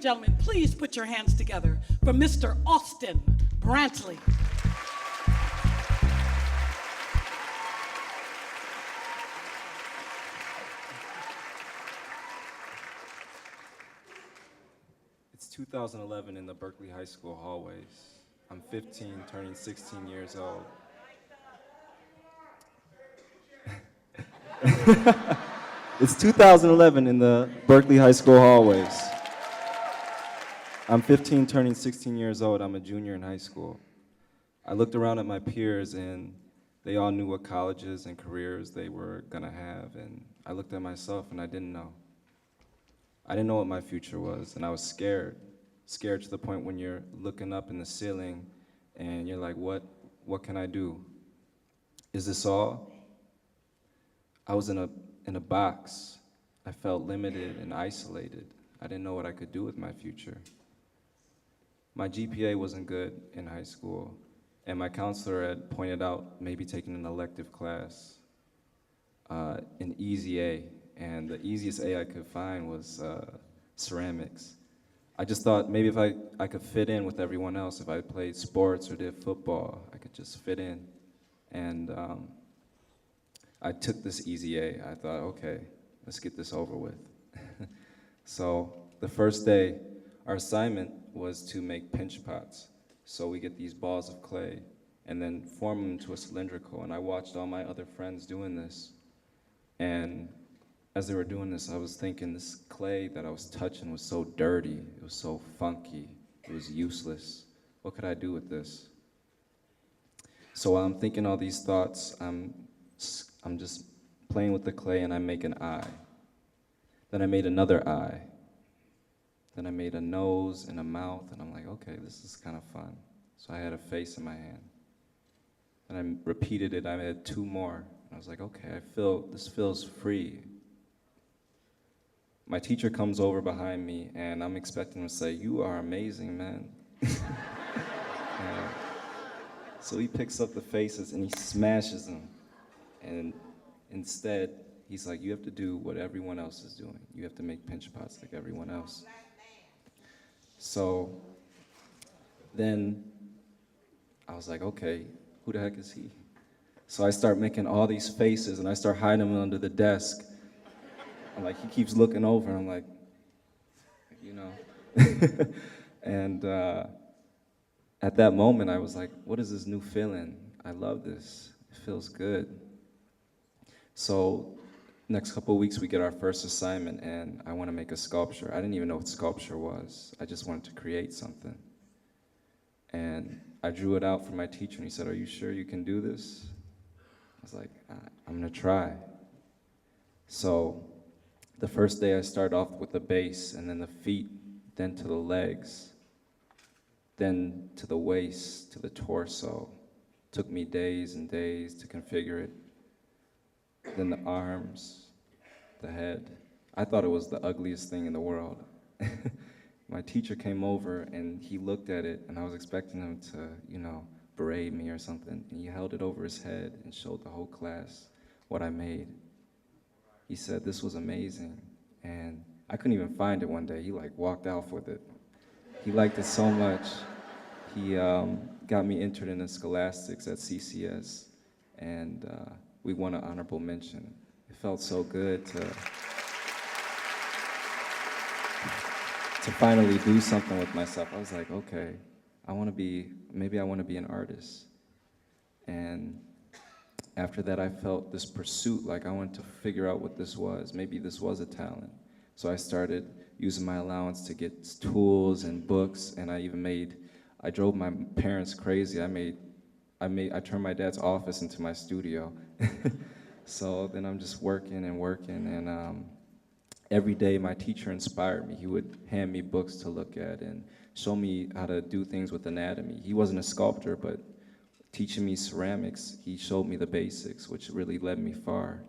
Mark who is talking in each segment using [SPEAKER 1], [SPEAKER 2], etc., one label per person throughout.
[SPEAKER 1] and gentlemen, please put your hands together for Mr. Austen Brantley.
[SPEAKER 2] It's 2011 in the Berkeley High School hallways. I'm 15, turning 16 years old. It's 2011 in the Berkeley High School hallways. I'm 15, turning 16 years old. I'm a junior in high school. I looked around at my peers and they all knew what colleges and careers they were gonna have, and I looked at myself and I didn't know. I didn't know what my future was, and I was scared to the point when you're looking up in the ceiling and you're like, what can I do? Is this all? I was in a box. I felt limited and isolated. I didn't know what I could do with my future. My GPA wasn't good in high school, and my counselor had pointed out maybe taking an elective class, an easy A, and the easiest A I could find was ceramics. I just thought maybe if I could fit in with everyone else, if I played sports or did football, I could just fit in. And I took this easy A. I thought, okay, let's get this over with. So the first day, our assignment was to make pinch pots. So we get these balls of clay and then form them into a cylindrical. And I watched all my other friends doing this. And as they were doing this, I was thinking this clay that I was touching was so dirty, it was so funky, it was useless. What could I do with this? So while I'm thinking all these thoughts, I'm just playing with the clay and I make an eye. Then I made another eye. Then I made a nose and a mouth, and I'm like, okay, this is kind of fun. So I had a face in my hand. And I repeated it, I had two more. And I was like, okay, this feels free. My teacher comes over behind me, and I'm expecting him to say, you are amazing, man. So he picks up the faces and he smashes them. And instead, he's like, you have to do what everyone else is doing. You have to make pinch pots like everyone else. So then I was like, okay, who the heck is he? So I start making all these faces and I start hiding them under the desk. I'm like, he keeps looking over and I'm like, you know. And at that moment I was like, what is this new feeling? I love this, it feels good. So next couple of weeks we get our first assignment and I want to make a sculpture. I didn't even know what sculpture was. I just wanted to create something. And I drew it out for my teacher and he said, are you sure you can do this? I was like, I'm gonna try. So the first day I started off with the base and then the feet, then to the legs, then to the waist, to the torso. Took me days and days to configure it. Then the arms, the head. I thought it was the ugliest thing in the world. My teacher came over and he looked at it and I was expecting him to, you know, berate me or something. And he held it over his head and showed the whole class what I made. He said this was amazing. And I couldn't even find it one day. He like walked off with it. He liked it so much. He got me entered in the scholastics at CCS. And we won an honorable mention. It felt so good to finally do something with myself. I was like, okay, maybe I want to be an artist. And after that, I felt this pursuit, like I wanted to figure out what this was. Maybe this was a talent. So I started using my allowance to get tools and books, and I drove my parents crazy. I turned my dad's office into my studio. So then I'm just working, and every day my teacher inspired me. He would hand me books to look at and show me how to do things with anatomy. He wasn't a sculptor, but teaching me ceramics, he showed me the basics, which really led me far.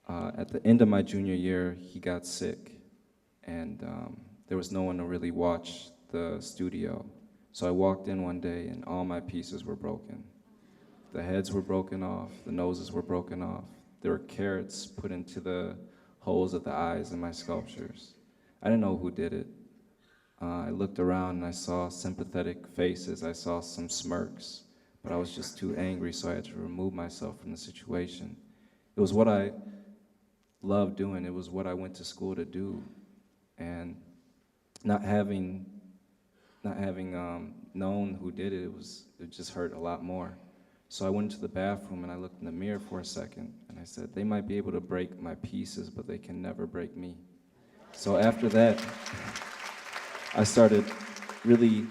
[SPEAKER 2] At the end of my junior year, he got sick, and there was no one to really watch the studio. So I walked in one day, and all my pieces were broken. The heads were broken off, the noses were broken off. There were carrots put into the holes of the eyes in my sculptures. I didn't know who did it. I looked around and I saw sympathetic faces, I saw some smirks, but I was just too angry, so I had to remove myself from the situation. It was what I loved doing, it was what I went to school to do, and not having known who did it, it just hurt a lot more. So I went into the bathroom and I looked in the mirror for a second and I said, they might be able to break my pieces, but they can never break me. So after that, I started really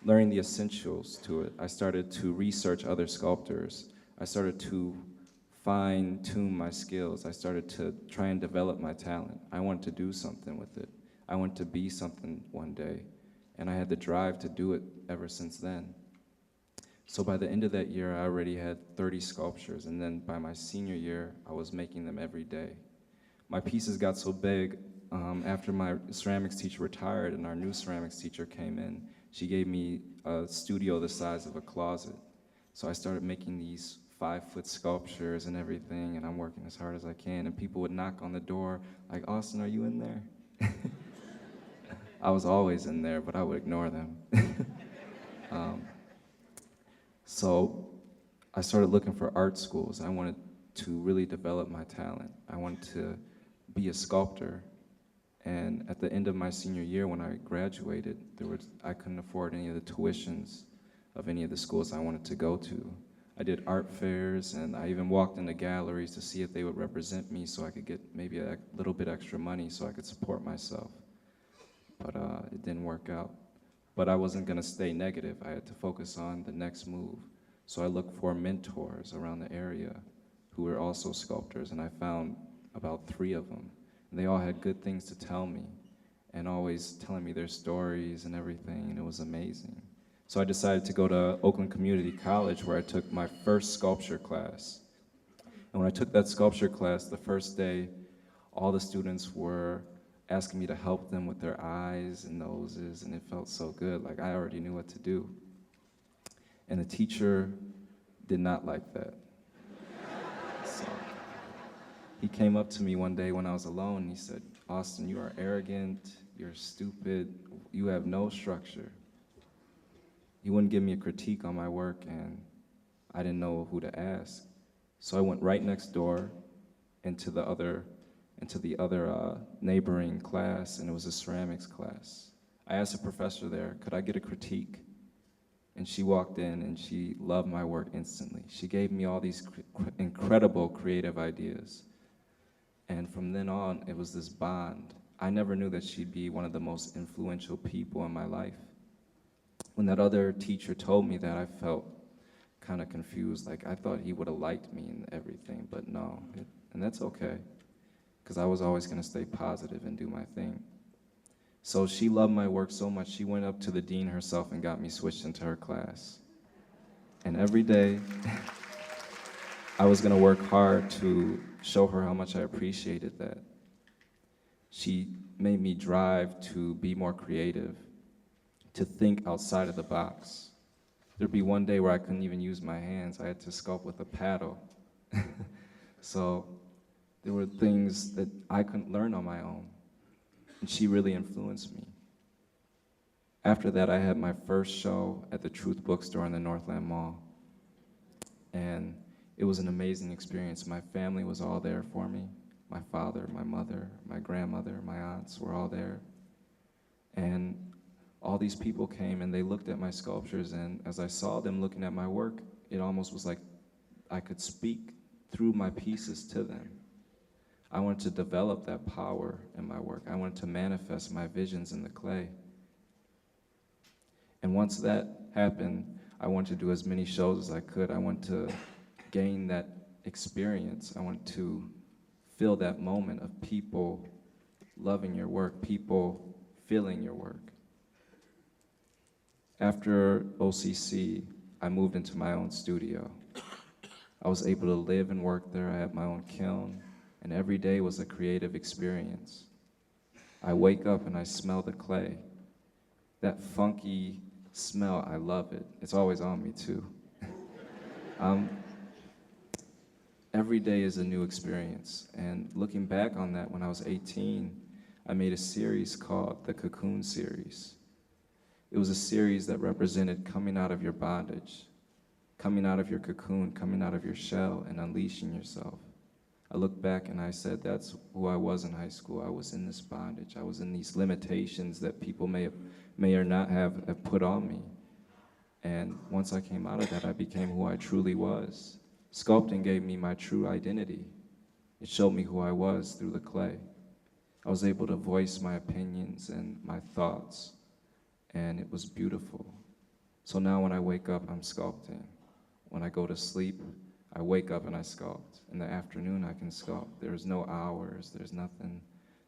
[SPEAKER 2] learning the essentials to it. I started to research other sculptors. I started to fine-tune my skills. I started to try and develop my talent. I wanted to do something with it. I wanted to be something one day. And I had the drive to do it ever since then. So by the end of that year, I already had 30 sculptures, and then by my senior year, I was making them every day. My pieces got so big, after my ceramics teacher retired and our new ceramics teacher came in, she gave me a studio the size of a closet. So I started making these 5-foot sculptures and everything, and I'm working as hard as I can, and people would knock on the door, like, Austin, are you in there? I was always in there, but I would ignore them. So I started looking for art schools. I wanted to really develop my talent. I wanted to be a sculptor. And at the end of my senior year, when I graduated, I couldn't afford any of the tuitions of any of the schools I wanted to go to. I did art fairs, and I even walked into galleries to see if they would represent me so I could get maybe a little bit extra money so I could support myself. But it didn't work out. But I wasn't gonna stay negative. I had to focus on the next move. So I looked for mentors around the area who were also sculptors, and I found about 3 of them. And they all had good things to tell me, and always telling me their stories and everything, and it was amazing. So I decided to go to Oakland Community College, where I took my first sculpture class. And when I took that sculpture class, the first day, all the students were asking me to help them with their eyes and noses, and it felt so good, like I already knew what to do. And the teacher did not like that. So he came up to me one day when I was alone, and he said, Austin, you are arrogant, you're stupid, you have no structure. He wouldn't give me a critique on my work, and I didn't know who to ask. So I went right next door into the other neighboring class, and it was a ceramics class. I asked the professor there, could I get a critique? And she walked in and she loved my work instantly. She gave me all these incredible creative ideas. And from then on, it was this bond. I never knew that she'd be one of the most influential people in my life. When that other teacher told me that, I felt kind of confused. Like, I thought he would have liked me and everything, but no, and that's okay, because I was always going to stay positive and do my thing. So she loved my work so much, she went up to the dean herself and got me switched into her class. And every day, I was going to work hard to show her how much I appreciated that. She made me drive to be more creative, to think outside of the box. There'd be one day where I couldn't even use my hands. I had to sculpt with a paddle. So there were things that I couldn't learn on my own, and she really influenced me. After that, I had my first show at the Truth Bookstore in the Northland Mall, and it was an amazing experience. My family was all there for me. My father, my mother, my grandmother, my aunts were all there. And all these people came and they looked at my sculptures, and as I saw them looking at my work, it almost was like I could speak through my pieces to them. I wanted to develop that power in my work. I wanted to manifest my visions in the clay. And once that happened, I wanted to do as many shows as I could. I wanted to gain that experience. I wanted to feel that moment of people loving your work, people feeling your work. After OCC, I moved into my own studio. I was able to live and work there. I had my own kiln, and every day was a creative experience. I wake up and I smell the clay. That funky smell, I love it. It's always on me too. Every day is a new experience, and looking back on that when I was 18, I made a series called the Cocoon Series. It was a series that represented coming out of your bondage, coming out of your cocoon, coming out of your shell, and unleashing yourself. I look back and I said, that's who I was in high school. I was in this bondage. I was in these limitations that people may or not have put on me. And once I came out of that, I became who I truly was. Sculpting gave me my true identity. It showed me who I was through the clay. I was able to voice my opinions and my thoughts, and it was beautiful. So now when I wake up, I'm sculpting. When I go to sleep, I wake up and I sculpt. In the afternoon, I can sculpt. There's no hours. There's nothing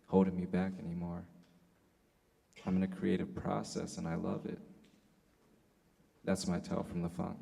[SPEAKER 2] holding me back anymore. I'm in a creative process, and I love it. That's my tell from the funk.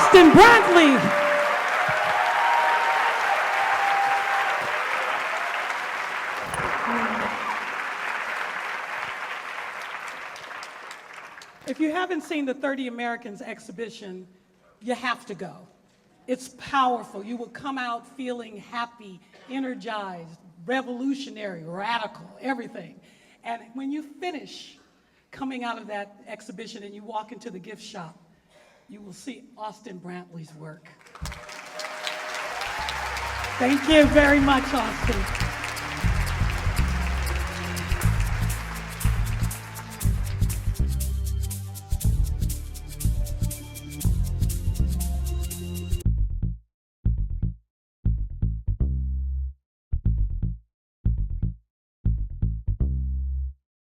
[SPEAKER 1] Austen Brantley. If you haven't seen the 30 Americans exhibition, you have to go. It's powerful. You will come out feeling happy, energized, revolutionary, radical, everything. And when you finish coming out of that exhibition and you walk into the gift shop, you will see Austen Brantley's work. Thank you very much, Austen.